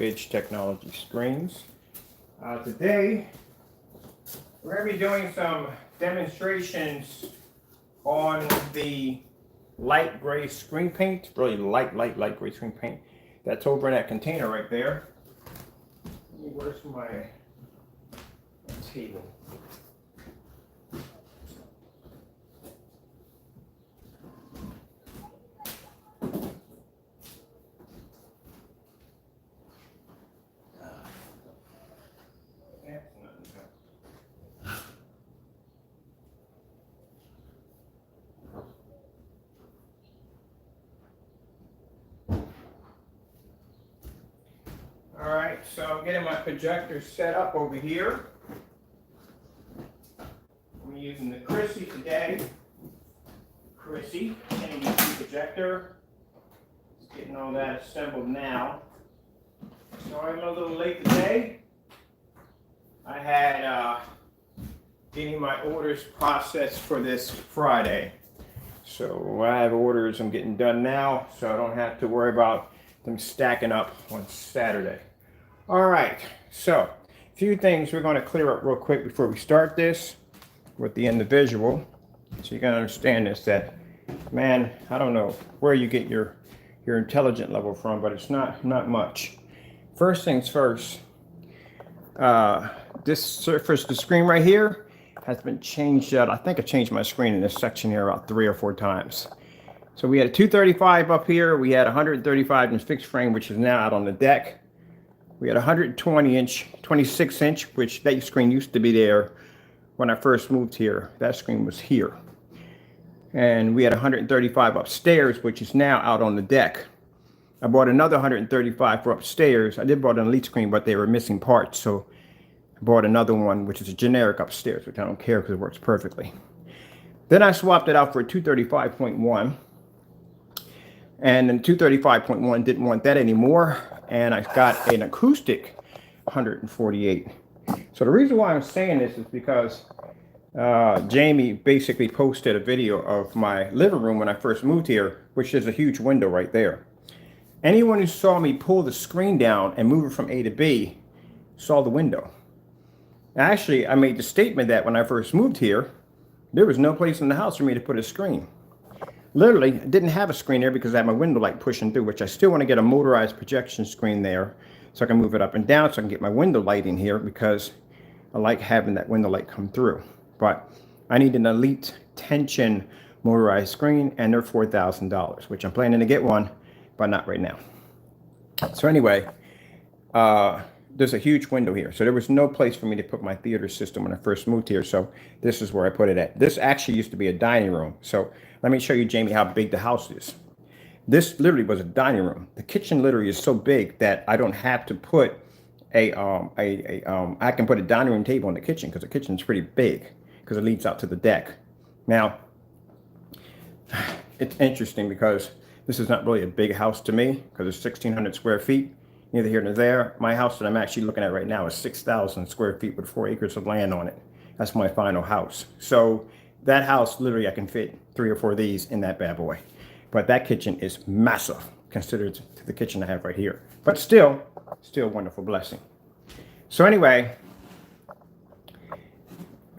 Edge Technology screens. Today, we're going to be doing some demonstrations on the light gray screen paint, really light gray screen paint. That's over in that container right there. Where's my table? All right, so I'm getting my projector set up over here. I'm using the Chrissy today. Chrissy, NBC projector. Just getting all that assembled now. Sorry I'm a little late today. I had getting my orders processed for this Friday. So I have orders I'm getting done now, so I don't have to worry about them stacking up on Saturday. All right, so a few things we're going to clear up real quick before we start this with the individual, so you can understand this. That, man, I don't know where you get your intelligent level from, but it's not much. First things first, this surface, the screen right here, has been changed out. I think I changed my screen in this section here about 3 or 4 times. So we had a 235 up here. We had 135 inch fixed frame, which is now out on the deck. We had 120 inch, 26 inch, which that screen used to be there when I first moved here. That screen was here. And we had 135 upstairs, which is now out on the deck. I bought another 135 for upstairs. I did bought an Elite screen, but they were missing parts. So I bought another one, which is a generic upstairs, which I don't care because it works perfectly. Then I swapped it out for a 235.1. And then 235.1 didn't want that anymore. And I got an acoustic 148. So the reason why I'm saying this is because Jamie basically posted a video of my living room when I first moved here, which is a huge window right there. Anyone who saw me pull the screen down and move it from A to B saw the window. Actually, I made the statement that when I first moved here, there was no place in the house for me to put a screen. Literally, I didn't have a screen there because I had my window light pushing through, which I still want to get a motorized projection screen there so I can move it up and down so I can get my window light in here because I like having that window light come through. But I need an Elite tension motorized screen, and they're $4,000, which I'm planning to get one, but not right now. So anyway, there's a huge window here. So there was no place for me to put my theater system when I first moved here. So this is where I put it at. This actually used to be a dining room. So let me show you, Jamie, how big the house is. This literally was a dining room. The kitchen literally is so big that I don't have to put I can put a dining room table in the kitchen because the kitchen is pretty big because it leads out to the deck. Now, it's interesting because this is not really a big house to me because it's 1,600 square feet. Neither here nor there. My house that I'm actually looking at right now is 6,000 square feet with 4 acres of land on it. That's my final house. So that house, literally, I can fit 3 or 4 of these in that bad boy. But that kitchen is massive considered to the kitchen I have right here. But still a wonderful blessing. So anyway,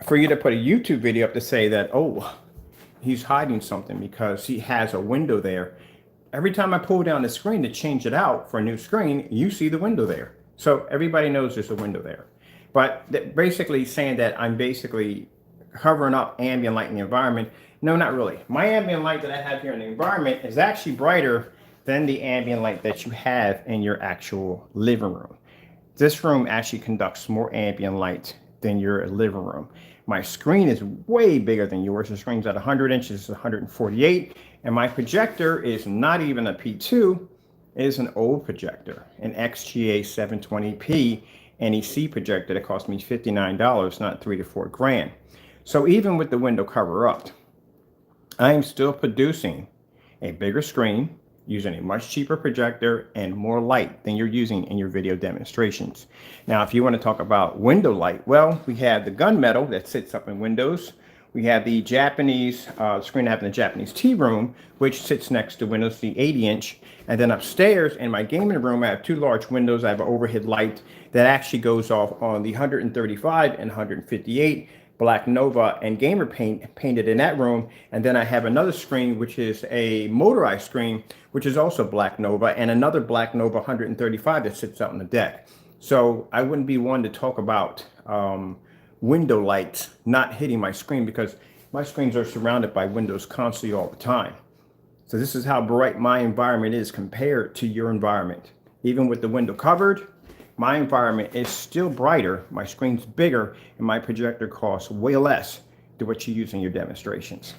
for you to put a YouTube video up to say that, oh, he's hiding something because he has a window there. Every time I pull down the screen to change it out for a new screen, you see the window there. So everybody knows there's a window there. But basically saying that I'm basically covering up ambient light in the environment. No, not really. My ambient light that I have here in the environment is actually brighter than the ambient light that you have in your actual living room. This room actually conducts more ambient light than your living room. My screen is way bigger than yours. The screen's at 100 inches, 148. And my projector is not even a P2. It is an old projector, an XGA 720p NEC projector that cost me $59, not $3 to $4 grand. So even with the window cover up, I am still producing a bigger screen using a much cheaper projector and more light than you're using in your video demonstrations. Now, if you want to talk about window light, well, we have the gunmetal that sits up in windows. We have the Japanese screen I have in the Japanese tea room, which sits next to windows, the 80-inch. And then upstairs in my gaming room, I have two large windows. I have an overhead light that actually goes off on the 135 and 158 Black Nova and gamer paint painted in that room. And then I have another screen, which is a motorized screen, which is also Black Nova, and another Black Nova 135 that sits out on the deck. So I wouldn't be one to talk about window lights not hitting my screen, because my screens are surrounded by windows constantly all the time. So this is how bright my environment is compared to your environment. Even with the window covered, my environment is still brighter, my screen's bigger, and my projector costs way less than what you use in your demonstrations.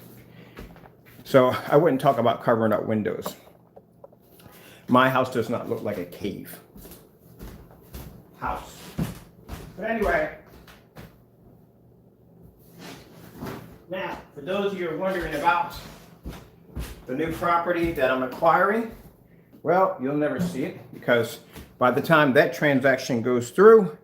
So I wouldn't talk about covering up windows. My house does not look like a cave house. But anyway, now, for those of you who are wondering about the new property that I'm acquiring, well, you'll never see it, because by the time that transaction goes through,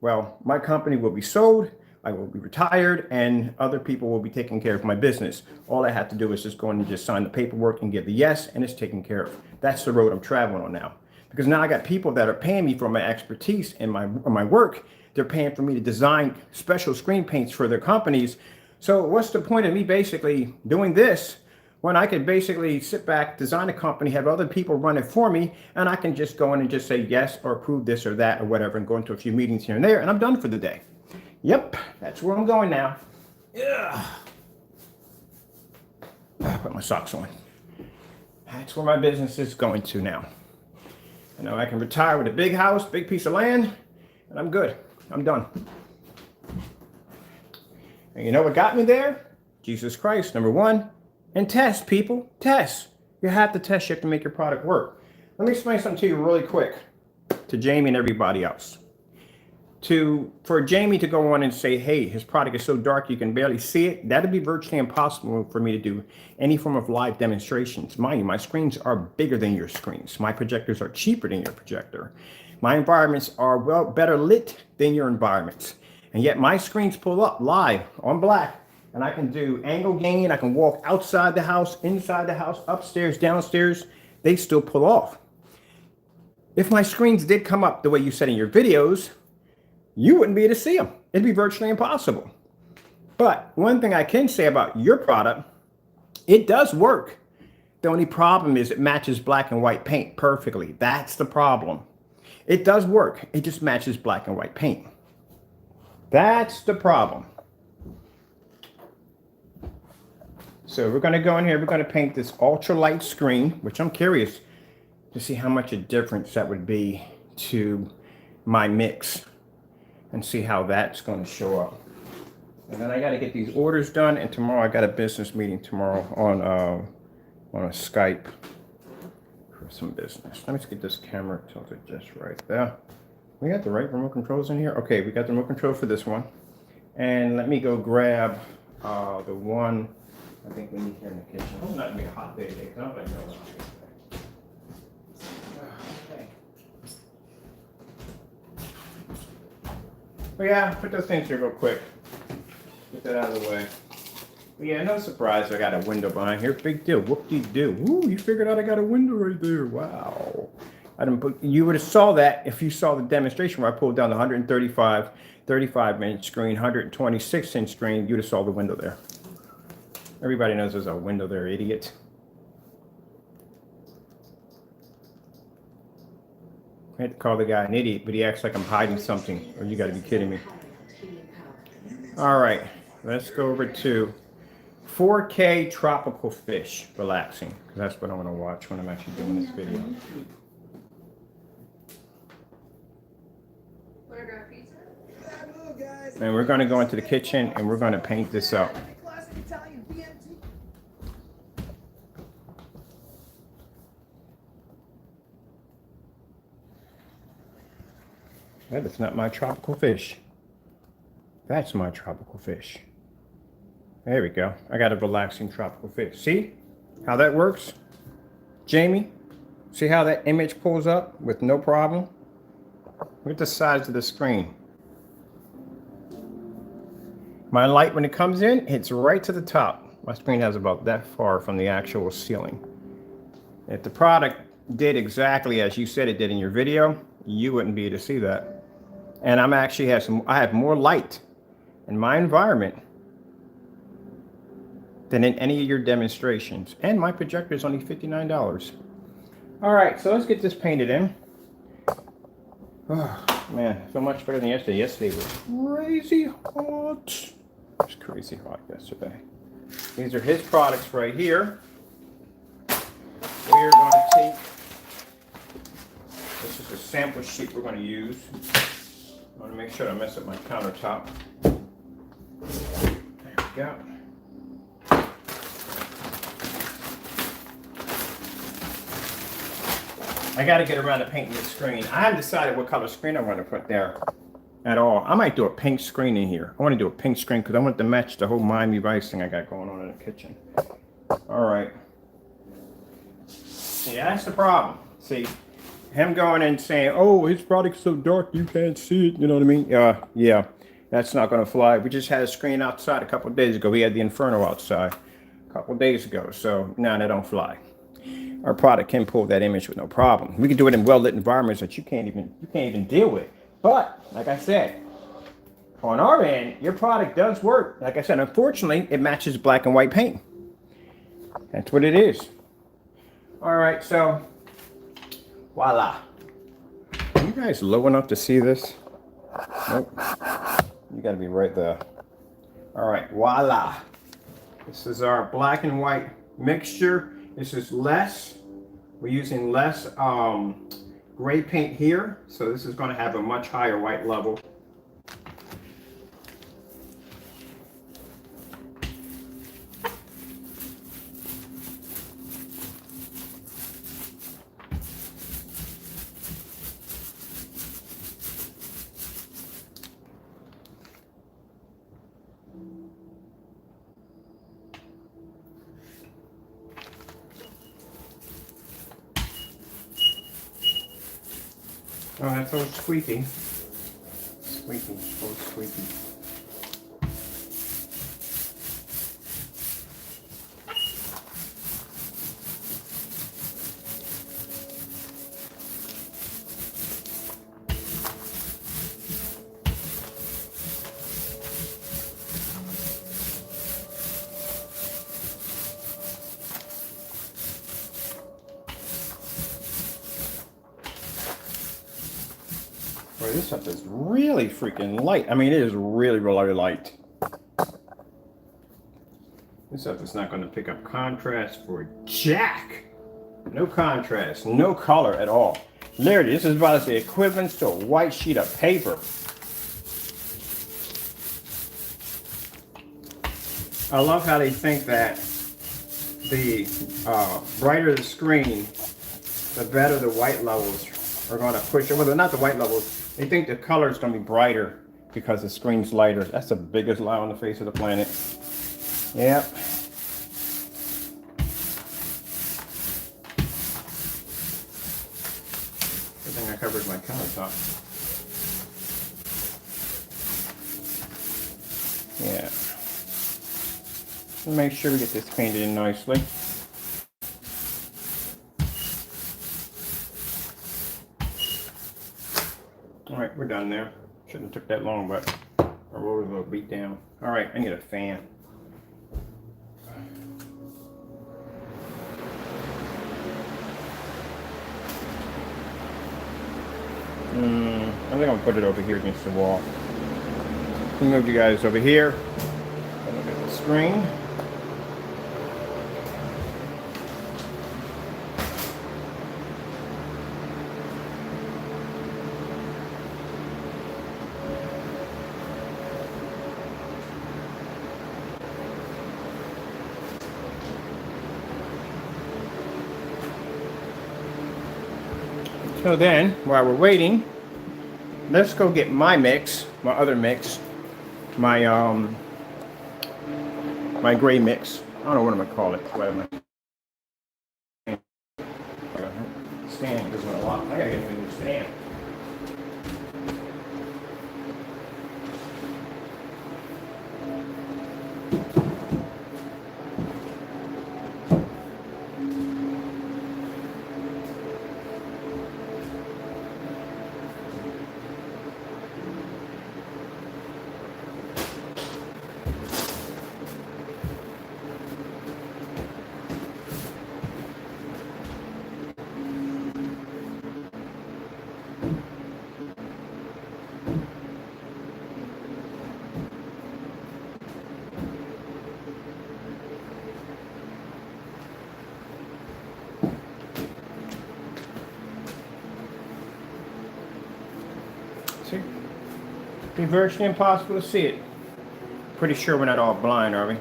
well, my company will be sold, I will be retired, and other people will be taking care of my business. All I have to do is just go in and just sign the paperwork and give the yes, and it's taken care of. That's the road I'm traveling on now. Because now I got people that are paying me for my expertise and my work. They're paying for me to design special screen paints for their companies. So what's the point of me basically doing this when I could basically sit back, design a company, have other people run it for me, and I can just go in and just say yes or approve this or that or whatever, and go into a few meetings here and there, and I'm done for the day. Yep, that's where I'm going now. Yeah. Put my socks on. That's where my business is going to now. I know I can retire with a big house, big piece of land, and I'm good. I'm done. And you know what got me there? Jesus Christ, number one. And test, people. Test. You have to test. You have to make your product work. Let me explain something to you really quick, to Jamie and everybody else. For Jamie to go on and say, hey, his product is so dark you can barely see it, that'd be virtually impossible for me to do any form of live demonstrations. Mind you, my screens are bigger than your screens. My projectors are cheaper than your projector. My environments are better lit than your environments. And yet my screens pull up live on black, and I can do angle gain. I can walk outside the house, inside the house, upstairs, downstairs. They still pull off. If my screens did come up the way you said in your videos, you wouldn't be able to see them. It'd be virtually impossible. But one thing I can say about your product, it does work. The only problem is it matches black and white paint perfectly. That's the problem. It does work. It just matches black and white paint. That's the problem. So we're going to go in here. We're going to paint this ultralight screen, which I'm curious to see how much a difference that would be to my mix, and see how that's going to show up. And then I got to get these orders done, and tomorrow I got a business meeting tomorrow on a Skype for some business. Let me just get this camera tilted just right there. We got the right remote controls in here? Okay, we got the remote control for this one. And let me go grab the one I think we need here in the kitchen. It's not going to be a hot day today, because I don't really know what But yeah, put those things here real quick. Get that out of the way. But yeah, no surprise I got a window behind here. Big deal. Whoop-de-doo. Ooh, you figured out I got a window right there. Wow. You would have saw that if you saw the demonstration where I pulled down the 135, 35-inch screen, 126-inch screen. You'd have saw the window there. Everybody knows there's a window there, idiot. I had to call the guy an idiot, but he acts like I'm hiding something. Or you got to be kidding me. All right, let's go over to 4K tropical fish relaxing, because that's what I want to watch when I'm actually doing this video. And we're going to go into the kitchen and we're going to paint this up. That is not my tropical fish. That's my tropical fish. There we go. I got a relaxing tropical fish. See how that works? Jamie, see how that image pulls up with no problem? Look at the size of the screen. My light, when it comes in, hits right to the top. My screen has about that far from the actual ceiling. If the product did exactly as you said it did in your video, you wouldn't be able to see that. And I'm actually I have more light in my environment than in any of your demonstrations. And my projector is only $59. All right, so let's get this painted in. Oh, man, so much better than yesterday. Yesterday was crazy hot. It was crazy hot yesterday. These are his products right here. We're going to take, this is a sample sheet we're going to use. I want to make sure I don't mess up my countertop. There we go. I got to get around to painting this screen. I haven't decided what color screen I want to put there at all. I might do a pink screen in here. I want to do a pink screen because I want to match the whole Miami Vice thing I got going on in the kitchen. All right. See, that's the problem. See, him going and saying, oh, his product's so dark you can't see it. You know what I mean? Yeah, that's not going to fly. We just had a screen outside a couple of days ago. We had the Inferno outside a couple of days ago. So, no, they don't fly. Our product can pull that image with no problem. We can do it in well-lit environments that you can't even deal with. But like I said, on our end, your product does work. Like I said, unfortunately, it matches black and white paint. That's what it is. All right, so voila. Are you guys low enough to see this? Nope. You got to be right there. All right, voila. This is our black and white mixture. This is less. We're using less gray paint here, so this is going to have a much higher white level. Oh, that's so squeaky. Squeaky, so squeaky. Boy, this stuff is really freaking light. I mean, it is really, really light. This stuff is not going to pick up contrast for jack. No contrast, no color at all. Literally, this is about the equivalent to a white sheet of paper. I love how they think that the brighter the screen, the better the white levels are going to push it. Well, they're not the white levels. They think the color is going to be brighter because the screen's lighter. That's the biggest lie on the face of the planet. Yep. Good thing I covered my countertop. Yeah. Make sure we get this painted in nicely. All right, we're done there. Shouldn't have took that long, but our rollers a little beat down. All right, I need a fan. I think I'm gonna put it over here against the wall. Let me move you guys over here. Look at the screen. So then, while we're waiting, let's go get my mix, my other mix, my my gray mix. I don't know what I'm gonna call it. What am I? Stand isn't a lot. I gotta get a new stand. See? It'd be virtually impossible to see it. Pretty sure we're not all blind, are we?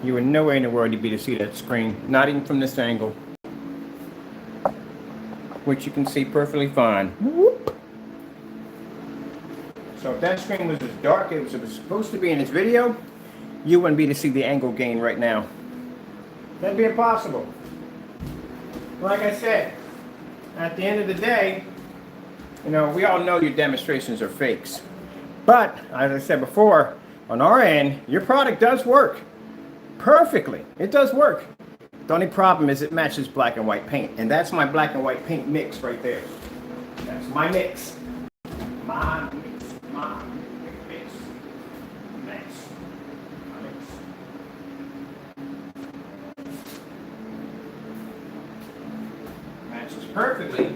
You would nowhere in the world you'd be to see that screen, not even from this angle, which you can see perfectly fine. Whoop. So if that screen was as dark as it was supposed to be in this video, you wouldn't be to see the angle gain right now. That'd be impossible. Like I said, at the end of the day, you know, we all know your demonstrations are fakes. But, as I said before, on our end, your product does work perfectly. It does work. The only problem is it matches black and white paint. And that's my black and white paint mix right there. That's my mix. My mix. My mix. Mix. My mix. Matches perfectly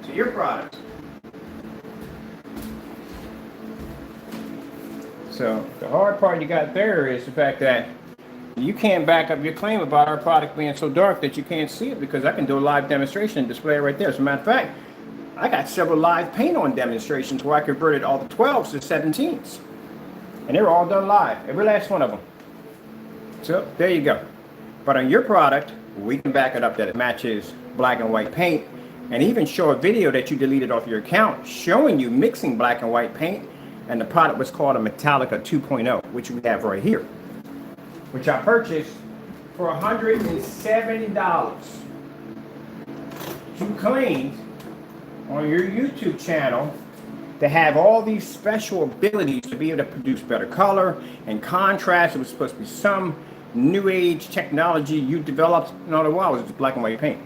to your product. So the hard part you got there is the fact that you can't back up your claim about our product being so dark that you can't see it, because I can do a live demonstration and display it right there. As a matter of fact, I got several live paint on demonstrations where I converted all the 12s to 17s. And they were all done live, every last one of them. So there you go. But on your product, we can back it up that it matches black and white paint, and even show a video that you deleted off your account showing you mixing black and white paint, and the product was called a Metallica 2.0, which we have right here, which I purchased for $170. You claimed on your YouTube channel to have all these special abilities to be able to produce better color and contrast. It was supposed to be some new age technology you developed, and all the while it was just black and white paint.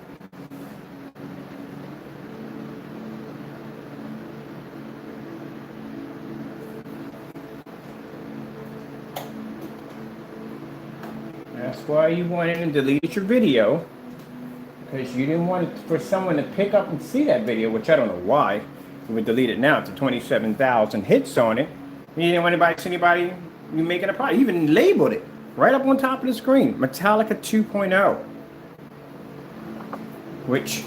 That's why you went in and deleted your video, because you didn't want for someone to pick up and see that video, which I don't know why. You would delete it now to 27,000 hits on it. You didn't want anybody to see anybody you making a product. You even labeled it right up on top of the screen, Metallica 2.0, which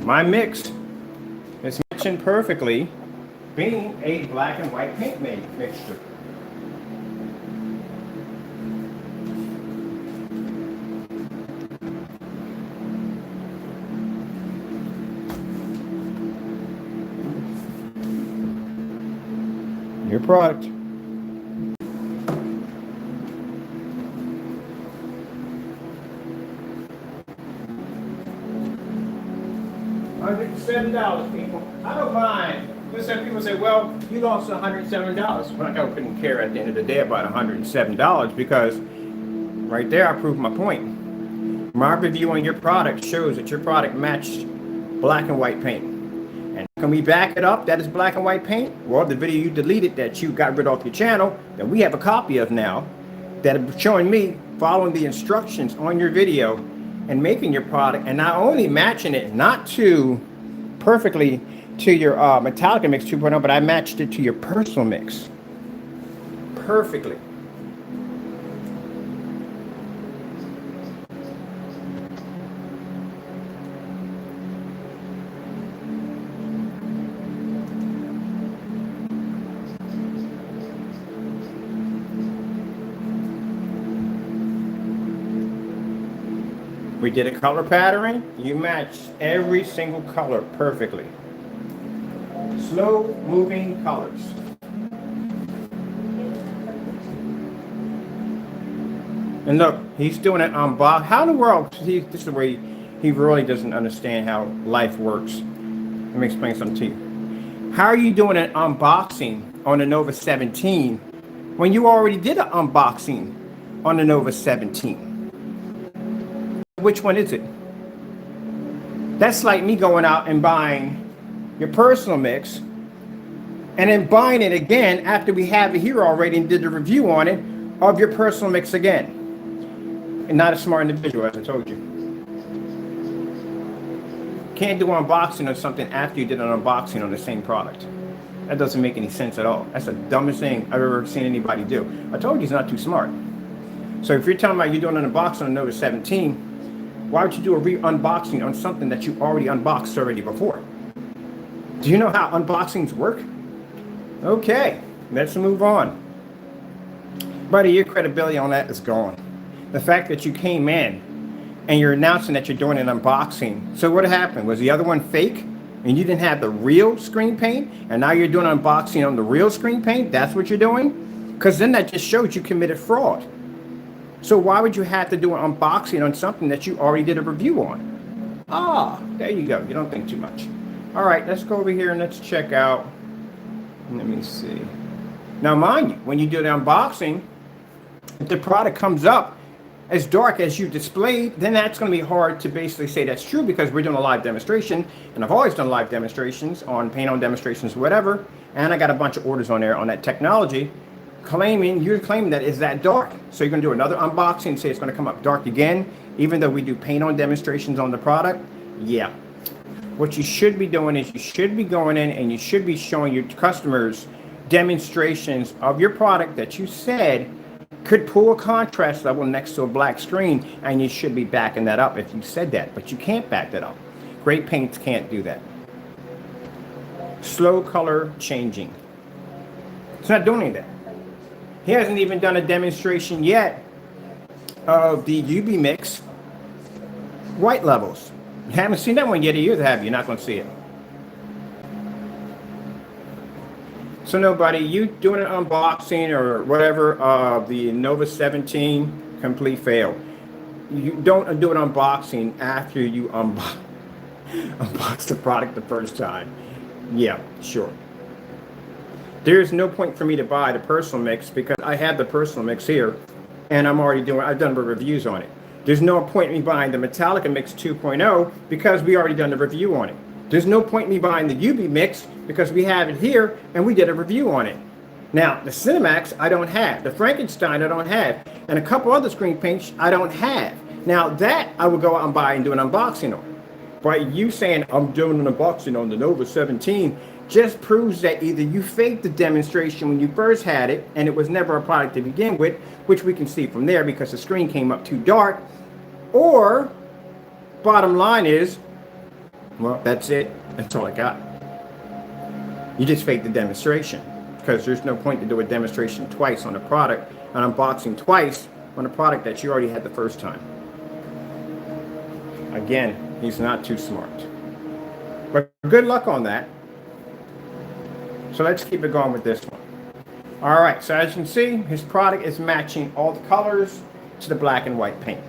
my mix is mentioned perfectly being a black and white paint mixture. Your product. $107, people. I don't mind. Some people say, well, you lost $107. But I couldn't care at the end of the day about $107, because right there I proved my point. My review on your product shows that your product matched black and white paint. And can we back it up that is black and white paint? Well, the video you deleted that you got rid off your channel, that we have a copy of now, that is showing me following the instructions on your video and making your product, and not only matching it not to perfectly to your Metallica mix 2.0, but I matched it to your personal mix perfectly. We did a color patterning. You matched every single color perfectly. Slow moving colors. And look, he's doing it on Bob. How in the world? This is the way he really doesn't understand how life works. Let me explain something to you. How are you doing an unboxing on the Nova 17 when you already did an unboxing on the Nova 17? Which one is it? That's like me going out and buying your personal mix and then buying it again after we have it here already and did the review on it of your personal mix again. And not a smart individual, as I told you. Can't do an unboxing of something after you did an unboxing on the same product. That doesn't make any sense at all. That's the dumbest thing I've ever seen anybody do. I told you he's not too smart. So if you're talking about you're doing an unboxing on Nova 17, why would you do a re-unboxing on something that you already unboxed already before? Do you know how unboxings work? Okay, let's move on. Buddy, your credibility on that is gone. The fact that you came in and you're announcing that you're doing an unboxing. So what happened? Was the other one fake and you didn't have the real screen paint, and now you're doing unboxing on the real screen paint? That's what you're doing? Because then that just shows you committed fraud. So why would you have to do an unboxing on something that you already did a review on? Ah, there you go. You don't think too much. All right, let's go over here and let's check out. Let me see. Now, mind you, when you do the unboxing, if the product comes up as dark as you displayed, then that's going to be hard to basically say that's true, because we're doing a live demonstration, and I've always done live demonstrations on paint on demonstrations, whatever, and I got a bunch of orders on there on that technology you're claiming that is that dark. So you're going to do another unboxing and say it's going to come up dark again, even though we do paint on demonstrations on the product. Yeah. What you should be doing is you should be going in and you should be showing your customers demonstrations of your product that you said could pull a contrast level next to a black screen, and you should be backing that up if you said that, but you can't back that up. Great paints can't do that. Slow color changing. It's not doing any of that. He hasn't even done a demonstration yet of the UV mix white levels. You haven't seen that one yet either, have you? You're not going to see it. So nobody, you doing an unboxing or whatever of the Nova 17, complete fail. You don't do an unboxing after you unbox the product the first time. Yeah, sure. There's no point for me to buy the personal mix because I have the personal mix here and I've done reviews on it. There's no point in me buying the Metallica Mix 2.0 because we already done the review on it. There's no point in me buying the UV Mix because we have it here and we did a review on it. Now, the Cinemax I don't have. The Frankenstein I don't have. And a couple other screen paints I don't have. Now, that I would go out and buy and do an unboxing on. But you saying I'm doing an unboxing on the Nova 17 just proves that either you faked the demonstration when you first had it and it was never a product to begin with, which we can see from there because the screen came up too dark, or bottom line is, well, that's it. That's all I got. You just faked the demonstration because there's no point to do a demonstration twice on a product, an unboxing twice on a product that you already had the first time. Again, he's not too smart. But good luck on that. So let's keep it going with this one. All right, so as you can see, his product is matching all the colors to the black and white paint.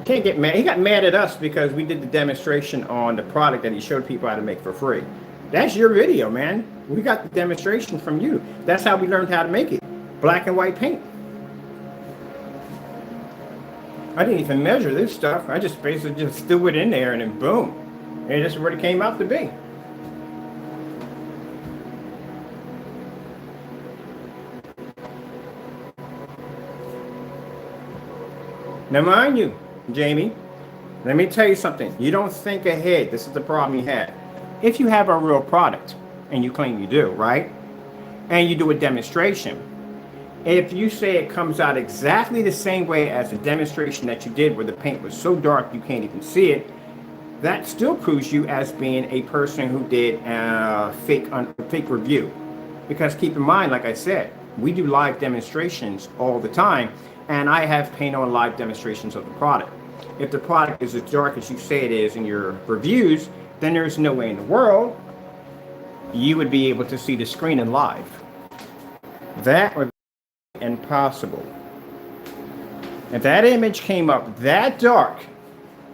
Can't get mad. He got mad at us because we did the demonstration on the product that he showed people how to make for free. That's your video, man. We got the demonstration from you. That's how we learned how to make it. Black and white paint. I didn't even measure this stuff. I just basically just threw it in there and then boom. And this is what it came out to be. Now, mind you, Jamie, let me tell you something. You don't think ahead. This is the problem you have. If you have a real product, and you claim you do, right? And you do a demonstration. If you say it comes out exactly the same way as the demonstration that you did where the paint was so dark you can't even see it, that still proves you as being a person who did a fake review. Because keep in mind, like I said, we do live demonstrations all the time. And I have paint on live demonstrations of the product. If the product is as dark as you say it is in your reviews, then there's no way in the world you would be able to see the screen in live. That would be impossible. If that image came up that dark,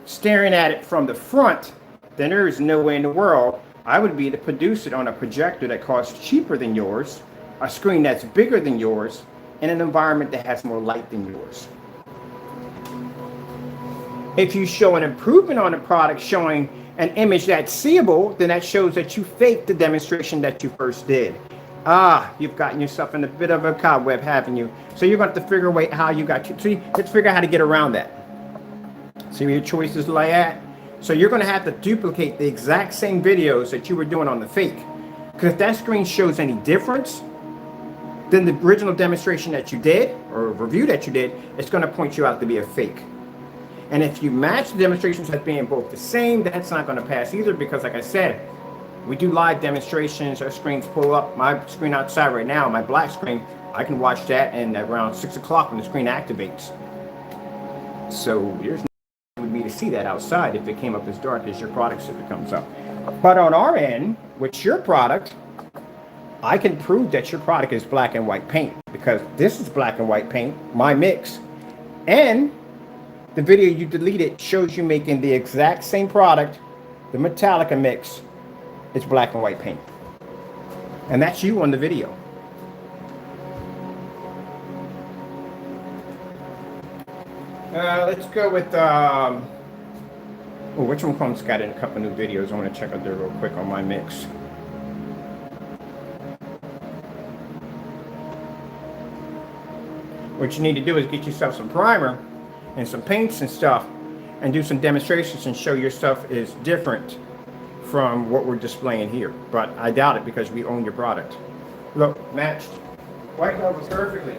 staring at it from the front, then there is no way in the world I would be able to produce it on a projector that costs cheaper than yours, a screen that's bigger than yours, in an environment that has more light than yours. If you show an improvement on the product showing an image that's seeable, then that shows that you faked the demonstration that you first did. You've gotten yourself in a bit of a cobweb, haven't you? So you're going to have to figure out how you got you. See, let's figure out how to get around that. See where your choices lie at? So you're going to have to duplicate the exact same videos that you were doing on the fake. Because if that screen shows any difference, then the original demonstration that you did, or review that you did, it's going to point you out to be a fake. And if you match the demonstrations as being both the same, that's not going to pass either because, like I said, We do live demonstrations. Our screens pull up. My screen outside right now, my black screen, I can watch that and around 6 o'clock when the screen activates. So there's no with me to see that outside if it came up as dark as your product if it comes up. But on our end, with your product, I can prove that your product is black and white paint because this is black and white paint, my mix. And the video you deleted shows you making the exact same product, the Metallica mix. It's black and white paint. And that's you on the video. Let's go with, which one comes got in a couple new videos. I want to check out there real quick on my mix. What you need to do is get yourself some primer and some paints and stuff and do some demonstrations and show your stuff is different from what we're displaying here. But I doubt it because we own your product. Look, matched. White cover perfectly.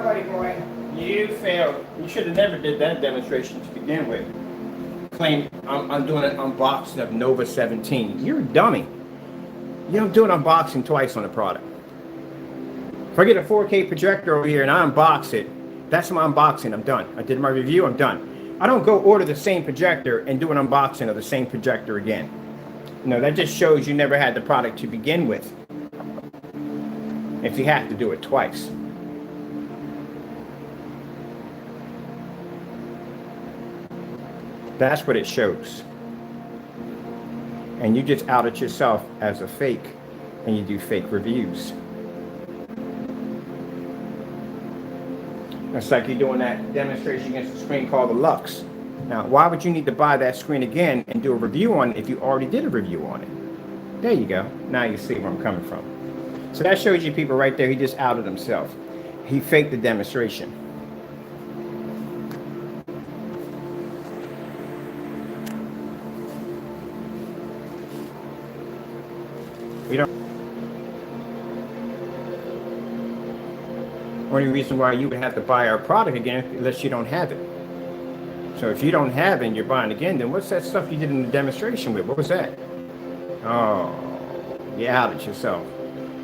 Boy, you failed. You should have never did that demonstration to begin with. Claim I'm doing an unboxing of Nova 17. You're a dummy. You don't do an unboxing twice on a product. If I get a 4K projector over here and I unbox it, that's my unboxing. I'm done. I did my review. I'm done. I don't go order the same projector and do an unboxing of the same projector again. No, that just shows you never had the product to begin with. If you have to do it twice. That's what it shows. And you just outed yourself as a fake, and you do fake reviews. It's like you're doing that demonstration against the screen called the Lux. Now, why would you need to buy that screen again and do a review on it if you already did a review on it? There you go. Now you see where I'm coming from. So that shows you people right there, he just outed himself. He faked the demonstration. You don't. Only reason why you would have to buy our product again unless you don't have it. So if you don't have it and you're buying again, then what's that stuff you did in the demonstration with? What was that? Oh, you outed yourself.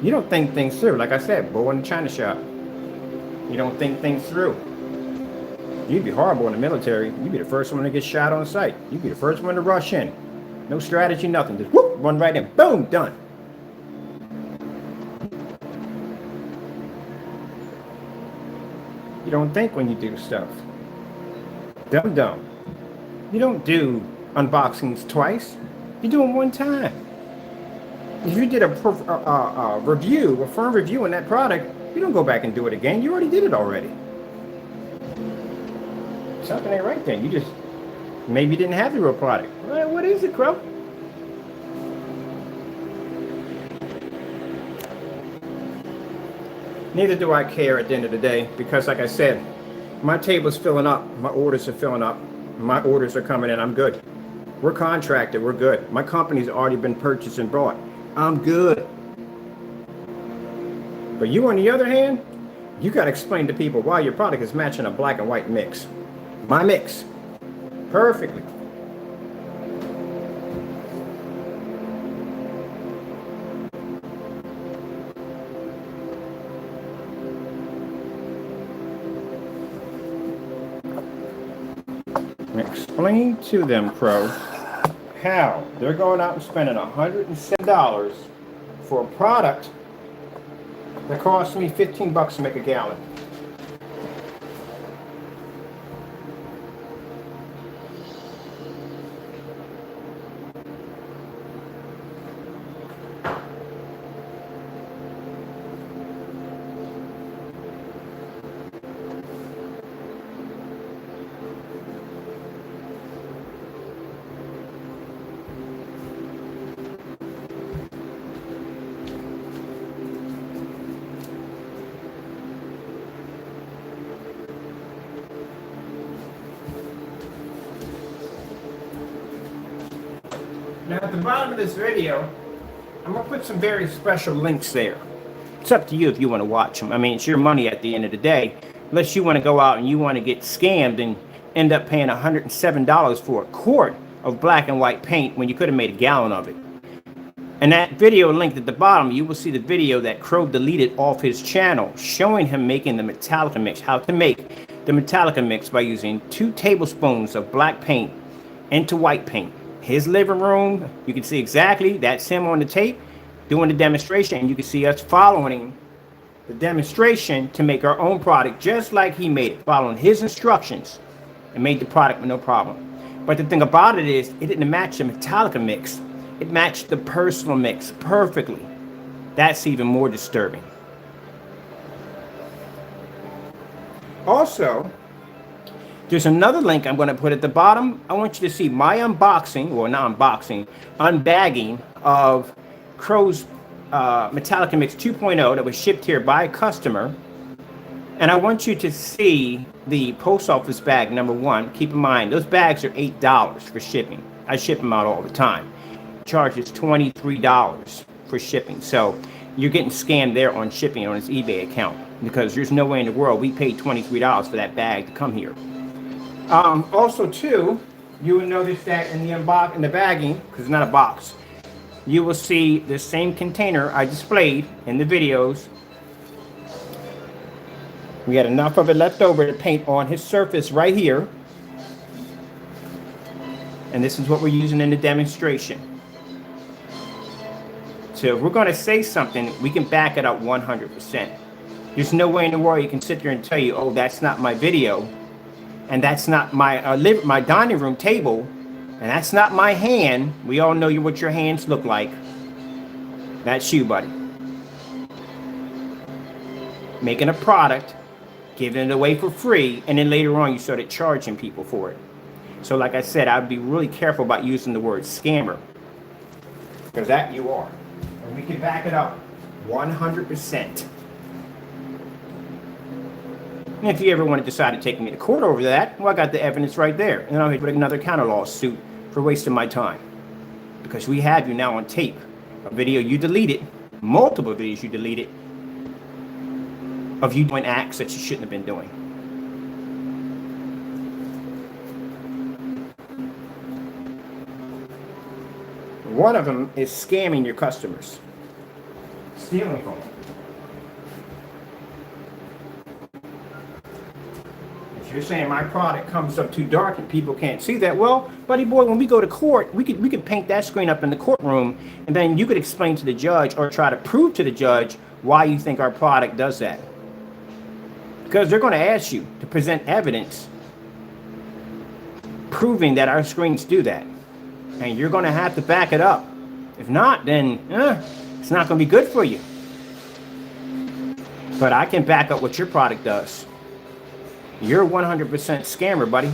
You don't think things through. Like I said, go in the China shop. You don't think things through. You'd be horrible in the military. You'd be the first one to get shot on sight. You'd be the first one to rush in. No strategy, nothing. Just whoop, run right in. Boom, done. You don't think when you do stuff. Dumb. You don't do unboxings twice. You do them one time. If you did a review, a firm review on that product, you don't go back and do it again. You already did it already. Something ain't right then. You just maybe didn't have the real product. Well, what is it, Crow? Neither do I care at the end of the day because, like I said, my table's filling up. My orders are filling up. My orders are coming in. I'm good. We're contracted. We're good. My company's already been purchased and bought. I'm good. But you, on the other hand, you got to explain to people why your product is matching a black and white mix. My mix. Perfectly. explain to them, Pro, how they're going out and spending $107 for a product that cost me 15 bucks to make a gallon. Now at the bottom of this video, I'm going to put some very special links there. It's up to you if you want to watch them. I mean, it's your money at the end of the day. Unless you want to go out and you want to get scammed and end up paying $107 for a quart of black and white paint when you could have made a gallon of it. And that video linked at the bottom, you will see the video that Crow deleted off his channel showing him making the Metallica mix, how to make the Metallica mix by using 2 tablespoons of black paint into white paint. His living room, you can see exactly, that's him on the tape doing the demonstration, and you can see us following the demonstration to make our own product just like he made it, following his instructions, and made the product with no problem. But the thing about it is, it didn't match the Metallica mix, it matched the personal mix perfectly. That's even more disturbing. Also, there's another link I'm going to put at the bottom. I want you to see my unboxing, well, not unboxing, unbagging of Crow's Metallica Mix 2.0 that was shipped here by a customer. And I want you to see the post office bag number 1. Keep in mind, those bags are $8 for shipping. I ship them out all the time. It charges $23 for shipping. So you're getting scammed there on shipping on his eBay account, because there's no way in the world we paid $23 for that bag to come here. Also, too, you will notice that in the bagging, because it's not a box, you will see the same container I displayed in the videos. We had enough of it left over to paint on his surface right here. And this is what we're using in the demonstration. So if we're going to say something, we can back it up 100%. There's no way in the world you can sit there and tell you, oh, that's not my video. And that's not my my dining room table, and that's not my hand. We all know what your hands look like. That's you, buddy. Making a product, giving it away for free, and then later on you started charging people for it. So like I said, I'd be really careful about using the word scammer, because that you are. And we can back it up 100%. And if you ever want to decide to take me to court over that, well, I got the evidence right there. And I'll hit with another counter lawsuit for wasting my time. Because we have you now on tape. A video you deleted, multiple videos you deleted, of you doing acts that you shouldn't have been doing. One of them is scamming your customers. Stealing from them. You're saying my product comes up too dark and people can't see that. Well, buddy boy, when we go to court, we could paint that screen up in the courtroom, and then you could explain to the judge or try to prove to the judge why you think our product does that. Because they're going to ask you to present evidence proving that our screens do that. And you're going to have to back it up. If not, then it's not going to be good for you. But I can back up what your product does. You're 100% scammer, buddy.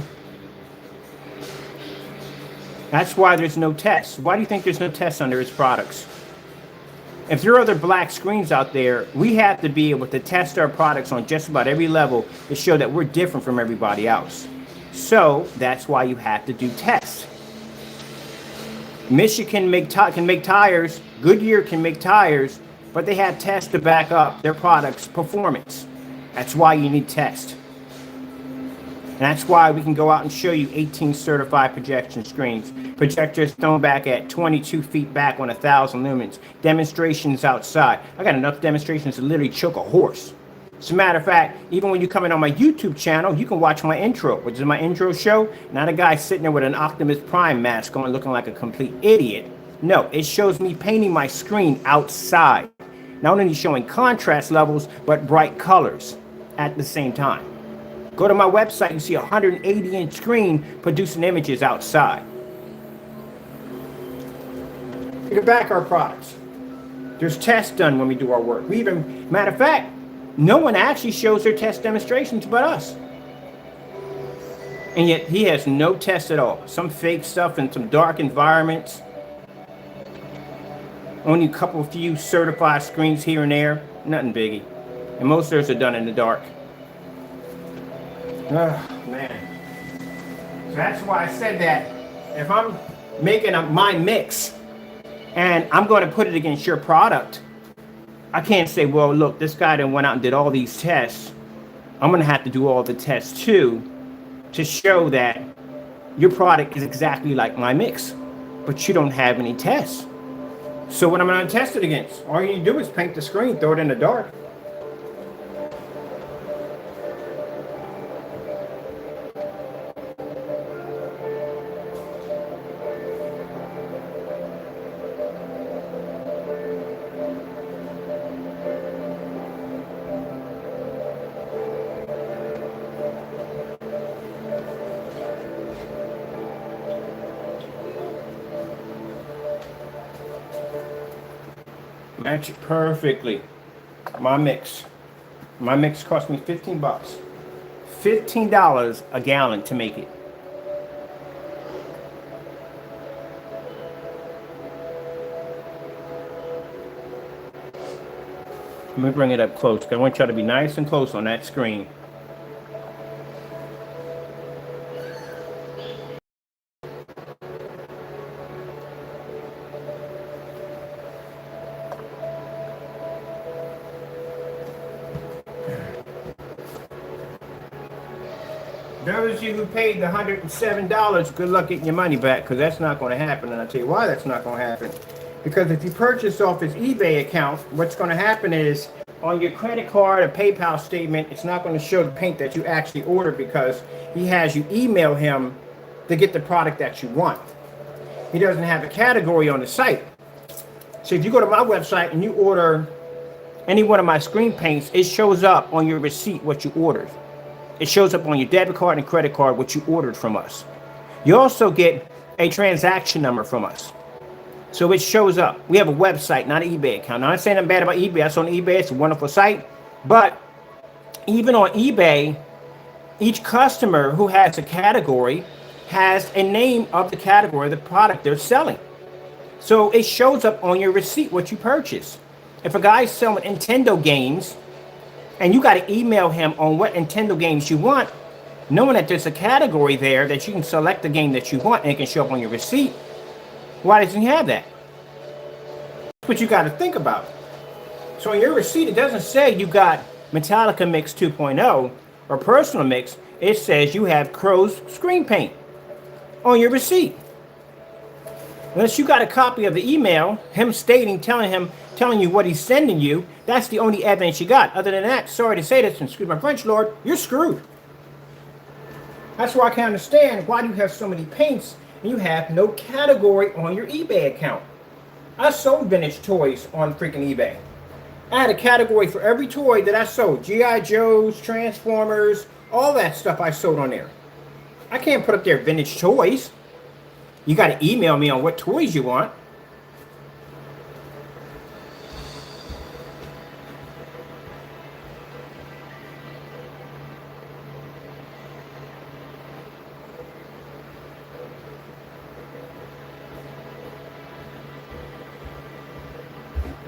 That's why there's no tests. Why do you think there's no tests under his products? If there are other black screens out there, we have to be able to test our products on just about every level to show that we're different from everybody else. So that's why you have to do tests. Michigan can make tires, Goodyear can make tires, but they have tests to back up their product's performance. That's why you need tests. And that's why we can go out and show you 18 certified projection screens. Projectors thrown back at 22 feet back on 1,000 lumens. Demonstrations outside. I got enough demonstrations to literally choke a horse. As a matter of fact, even when you come in on my YouTube channel, you can watch my intro, which is my intro show. Not a guy sitting there with an Optimus Prime mask on looking like a complete idiot. No, it shows me painting my screen outside. Not only showing contrast levels, but bright colors at the same time. Go to my website, you see a 180-inch screen producing images outside. Take back our products. There's tests done when we do our work. We even, matter of fact, no one actually shows their test demonstrations but us. And yet he has no tests at all. Some fake stuff in some dark environments. Only a few certified screens here and there. Nothing biggie. And most of theirs are done in the dark. Oh, man. So that's why I said that if I'm making my mix and I'm going to put it against your product, I can't say, well, look, this guy done went out and did all these tests. I'm going to have to do all the tests too to show that your product is exactly like my mix, but you don't have any tests. So what am I going to test it against? All you need to do is paint the screen, throw it in the dark. Match it perfectly. My mix cost me 15 bucks. $15 a gallon to make it. Let me bring it up close because I want y'all to be nice and close on that screen. Those of you who paid the $107, good luck getting your money back, because that's not going to happen. And I'll tell you why that's not going to happen. Because if you purchase off his eBay account, what's going to happen is on your credit card or PayPal statement, it's not going to show the paint that you actually ordered because he has you email him to get the product that you want. He doesn't have a category on the site. So if you go to my website and you order any one of my screen paints, it shows up on your receipt what you ordered. It shows up on your debit card and credit card what you ordered from us. You also get a transaction number from us. So it shows up. We have a website, not an eBay account. Now, I'm not saying I'm bad about eBay. That's on eBay. It's a wonderful site. But even on eBay, each customer who has a category has a name of the category of the product they're selling. So it shows up on your receipt what you purchased. If a guy's selling Nintendo games, and you got to email him on what Nintendo games you want, knowing that there's a category there that you can select the game that you want and it can show up on your receipt. Why doesn't he have that? That's what you got to think about. So on your receipt, it doesn't say you got Metallica Mix 2.0 or Personal Mix. It says you have Crow's screen paint on your receipt. Unless you got a copy of the email, him stating, telling you what he's sending you, that's the only evidence you got. Other than that, sorry to say this, and excuse my French, Lord, you're screwed. That's why I can't understand why you have so many paints and you have no category on your eBay account. I sold vintage toys on freaking eBay. I had a category for every toy that I sold. G.I. Joes, Transformers, all that stuff I sold on there. I can't put up there vintage toys. You got to email me on what toys you want.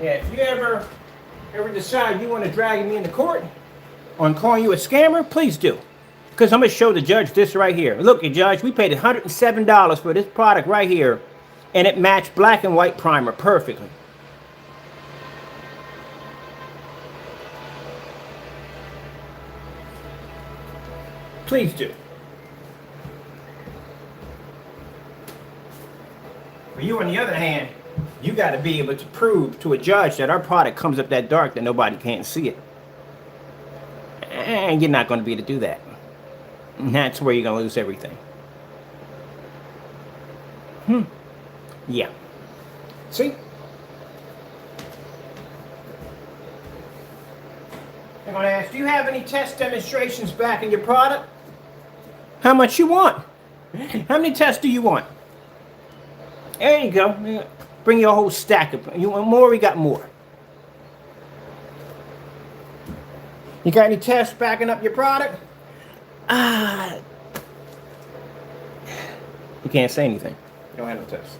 Yeah, if you ever decide you want to drag me into court on calling you a scammer, please do. Because I'm going to show the judge this right here. Look, Judge, we paid $107 for this product right here, and it matched black and white primer perfectly. Please do. For you, on the other hand, you got to be able to prove to a judge that our product comes up that dark that nobody can't see it. And you're not going to be able to do that. And that's where you're going to lose everything. Yeah. See? I'm going to ask, do you have any test demonstrations back in your product? How much you want? How many tests do you want? There you go. Bring your whole stack of. You want more? We got more. You got any tests backing up your product? You can't say anything. You don't have no tests.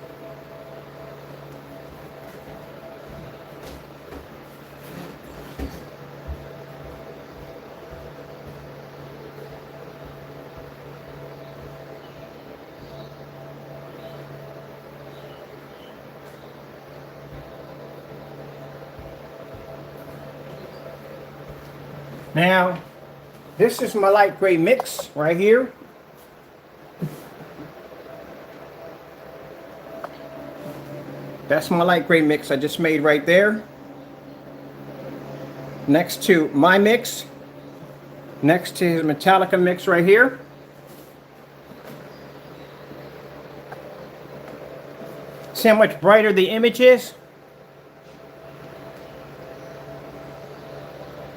Now, this is my light gray mix right here. That's my light gray mix I just made right there. Next to my mix. Next to the Metallica mix right here. See how much brighter the image is?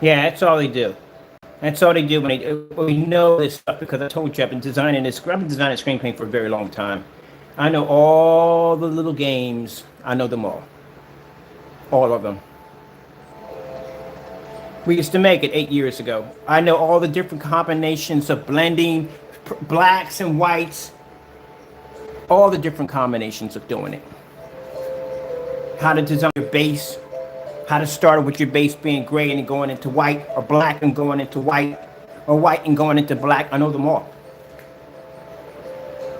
Yeah, that's all they do. That's all they do when we know this stuff, because I told you I've been designing screen paint for a very long time. I know all the little games. I know them all. All of them. We used to make it 8 years ago. I know all the different combinations of blending blacks and whites. All the different combinations of doing it. How to design your base. How to start with your base being gray and then going into white, or black and going into white, or white and going into black. I know them all.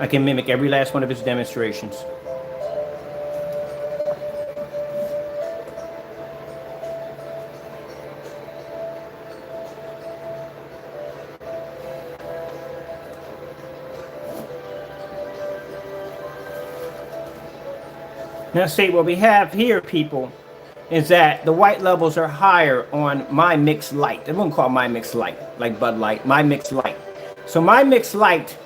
I can mimic every last one of his demonstrations. Now see, what we have here, people, is that the white levels are higher on my mix light. I won't call my mix light, like Bud Light, my mix light. So my mix light,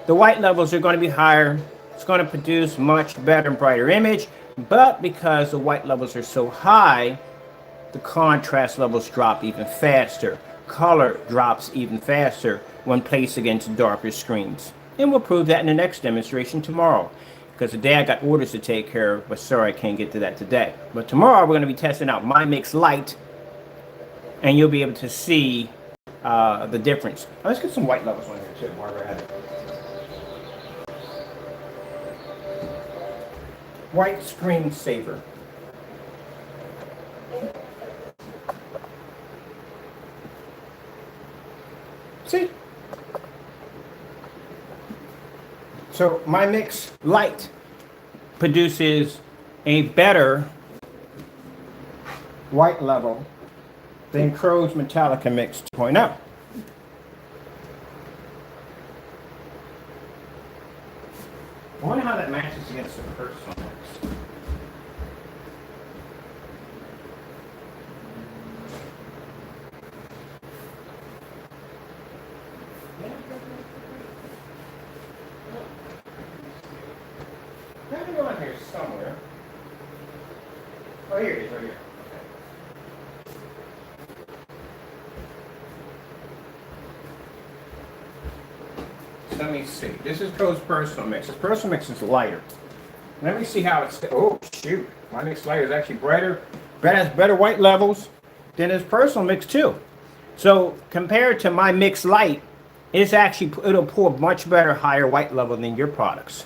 the white levels are going to be higher. It's going to produce much better and brighter image. But because the white levels are so high, the contrast levels drop even faster. Color drops even faster when placed against darker screens. And we'll prove that in the next demonstration tomorrow. Because today I got orders to take care of, but sorry I can't get to that today. But tomorrow we're going to be testing out my mix light, and you'll be able to see the difference. Now, let's get some white levels on here too while we're at it. White screensaver. See? So my mix light produces a better white level than Crow's Metallica Mix 2.0. I wonder how that matches against the personal mix. Maybe go in here somewhere. Oh, here it is, right here. So let me see. This is Co's personal mix. His personal mix is lighter. Let me see how it's. Oh shoot! My mix lighter is actually brighter. Has better white levels than his personal mix too. So compared to my mix light, it'll pull much better, higher white level than your products.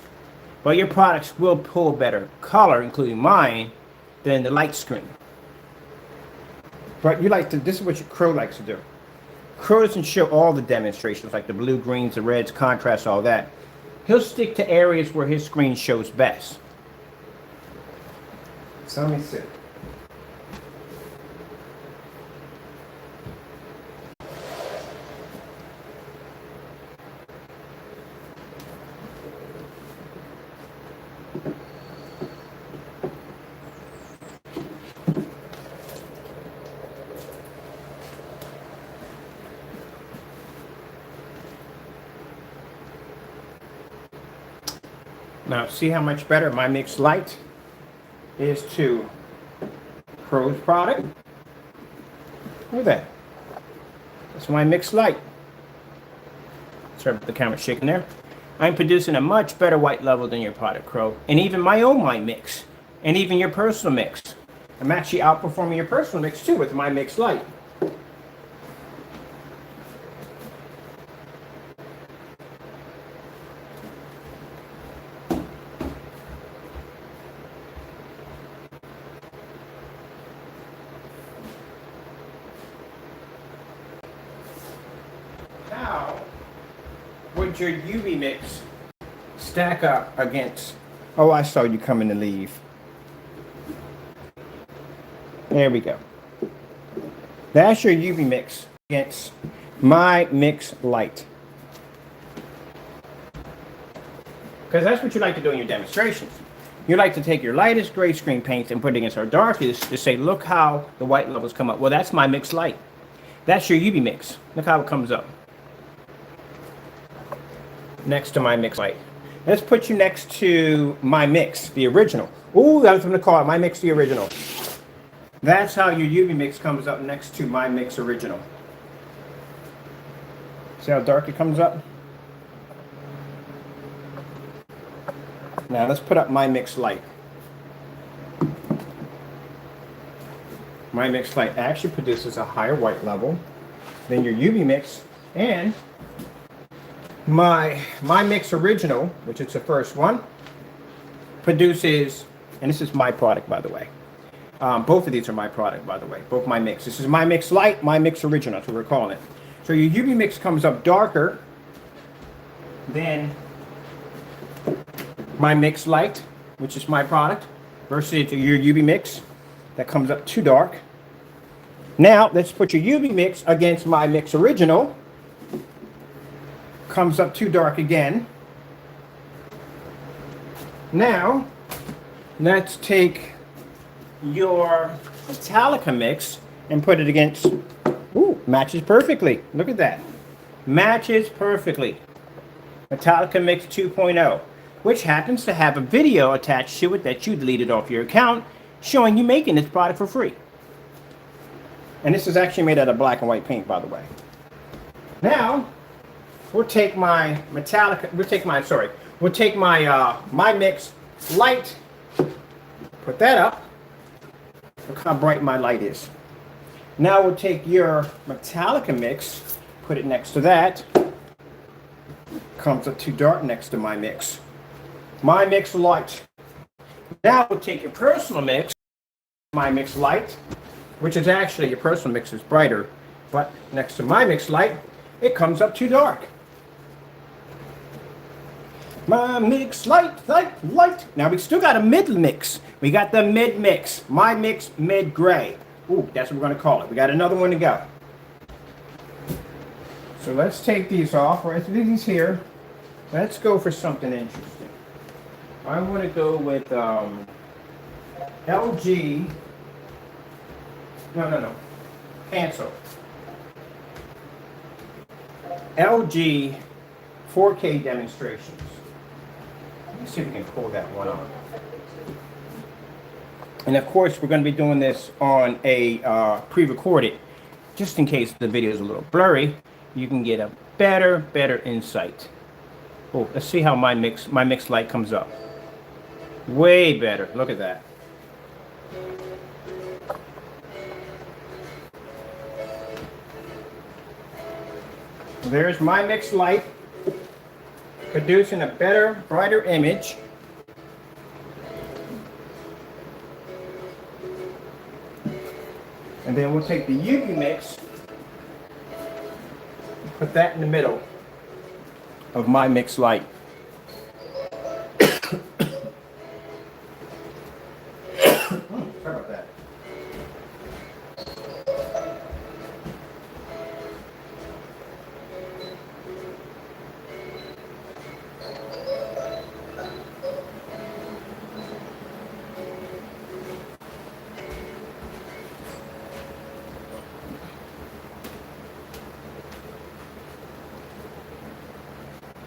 But your products will pull better color, including mine, than the light screen. But this is what your Crow likes to do. Crow doesn't show all the demonstrations, like the blue, greens, the reds, contrast, all that. He'll stick to areas where his screen shows best. So let me see. Now, see how much better my mix light is to Crow's product? Look at that. That's my mix light. Sorry about the camera shaking there. I'm producing a much better white level than your product, Crow. And even my own my mix. And even your personal mix. I'm actually outperforming your personal mix too with my mix light. How would your UV mix stack up against? Oh, I saw you coming to leave. There we go. That's your UV mix against my mix light. Because that's what you like to do in your demonstrations. You like to take your lightest gray screen paints and put it against our darkest to say, look how the white levels come up. Well, that's my mix light. That's your UV mix. Look how it comes up. Next to my mix light. Let's put you next to my mix, the original. Ooh, that's what I'm gonna call it, my mix, the original. That's how your UV mix comes up next to my mix original. See how dark it comes up? Now let's put up my mix light. My mix light actually produces a higher white level than your UV mix, and my mix original, which is the first one, produces, and this is my product, by the way. Both of these are my product, by the way. Both my mix. This is my mix light, my mix original. That's what we're calling it. So your UV mix comes up darker than my mix light, which is my product, versus your UV mix that comes up too dark. Now let's put your UV mix against my mix original. Comes up too dark again. Now let's take your Metallica mix and put it against. Ooh, matches perfectly. Look at that. Matches perfectly. Metallica Mix 2.0, which happens to have a video attached to it that you deleted off your account showing you making this product for free. And this is actually made out of black and white paint, by the way. Now, we'll take my Metallica, we'll take my my mix light, put that up. Look how bright my light is. Now we'll take your Metallica mix, put it next to that. Comes up too dark next to my mix. My mix light. Now we'll take your personal mix, my mix light, which is actually your personal mix is brighter, but next to my mix light, it comes up too dark. My mix light. Now we still got a mid mix. We got the mid mix. My mix mid gray. Ooh, that's what we're going to call it. We got another one to go. So let's take these off. Right, these here. Let's go for something interesting. I want to go with LG. No. Cancel. LG 4K demonstrations. Let's see if we can pull that one on. And of course, we're going to be doing this on a pre-recorded, just in case the video is a little blurry. You can get a better insight. Oh, let's see how my mix light comes up. Way better. Look at that. There's my mix light producing a better, brighter image. And then we'll take the UV mix, put that in the middle of my mix light. Sorry about that.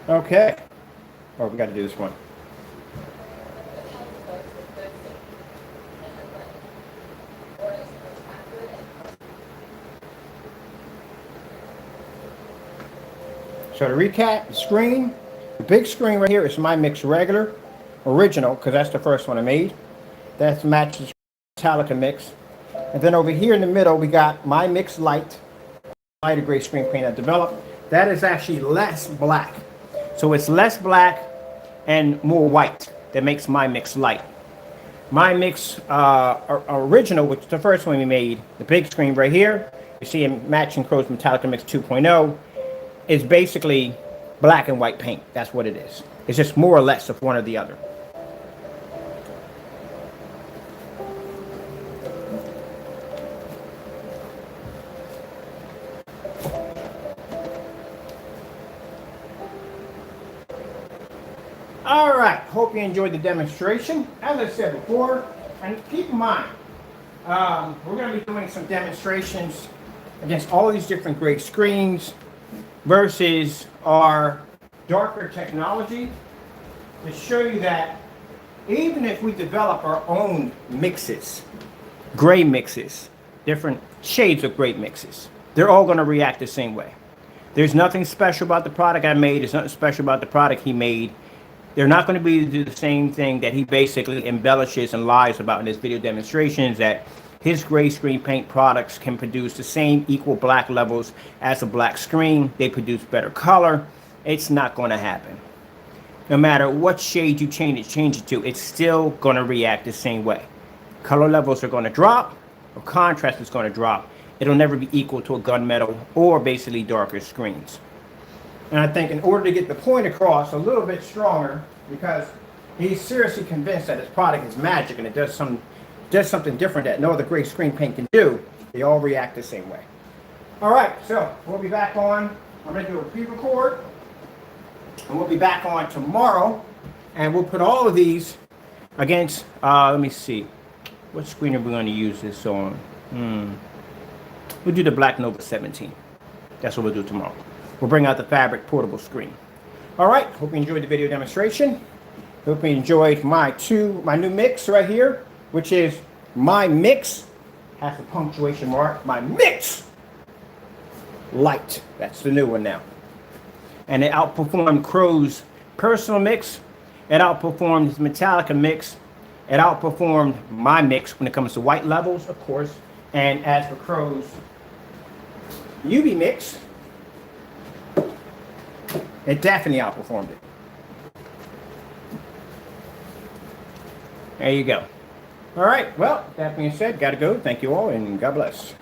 Okay. Oh, we got to do this one. So to recap, the screen, the big screen right here is my mix regular, original, because that's the first one I made. That's matches Metallica mix. And then over here in the middle, we got my mix light, lighter gray screen paint I developed. That is actually less black. So it's less black and more white. That makes my mix light. My mix original, which is the first one we made, the big screen right here, you see in Matching Crow's Metallica Mix 2.0, is basically black and white paint. That's what it is. It's just more or less of one or the other. All right, hope you enjoyed the demonstration. As I said before, and keep in mind, we're going to be doing some demonstrations against all these different gray screens versus our darker technology to show you that even if we develop our own mixes, gray mixes, different shades of gray mixes, they're all going to react the same way. There's nothing special about the product I made. There's nothing special about the product he made. They're not going to be do the same thing that he basically embellishes and lies about in his video demonstrations, that his gray screen paint products can produce the same equal black levels as a black screen. They produce better color. It's not going to happen. No matter what shade you change it to, it's still going to react the same way. Color levels are going to drop, or contrast is going to drop. It'll never be equal to a gunmetal or basically darker screens. And I think in order to get the point across a little bit stronger, because he's seriously convinced that his product is magic and it does something different that no other gray screen paint can do, they all react the same way. All right, so we'll be back on. I'm going to do a pre-record, and we'll be back on tomorrow, and we'll put all of these against, let me see, what screen are we going to use this on? We'll do the Black Nova 17. That's what we'll do tomorrow. We'll bring out the fabric portable screen. All right, hope you enjoyed the video demonstration. Hope you enjoyed my new mix right here, which is my mix, has a punctuation mark, my mix light. That's the new one now. And it outperformed Crow's personal mix. It outperformed his Metallica mix. It outperformed my mix when it comes to white levels, of course. And as for Crow's UV mix, it definitely outperformed it. There you go. All right, well, that being said, got to go. Thank you all, and God bless.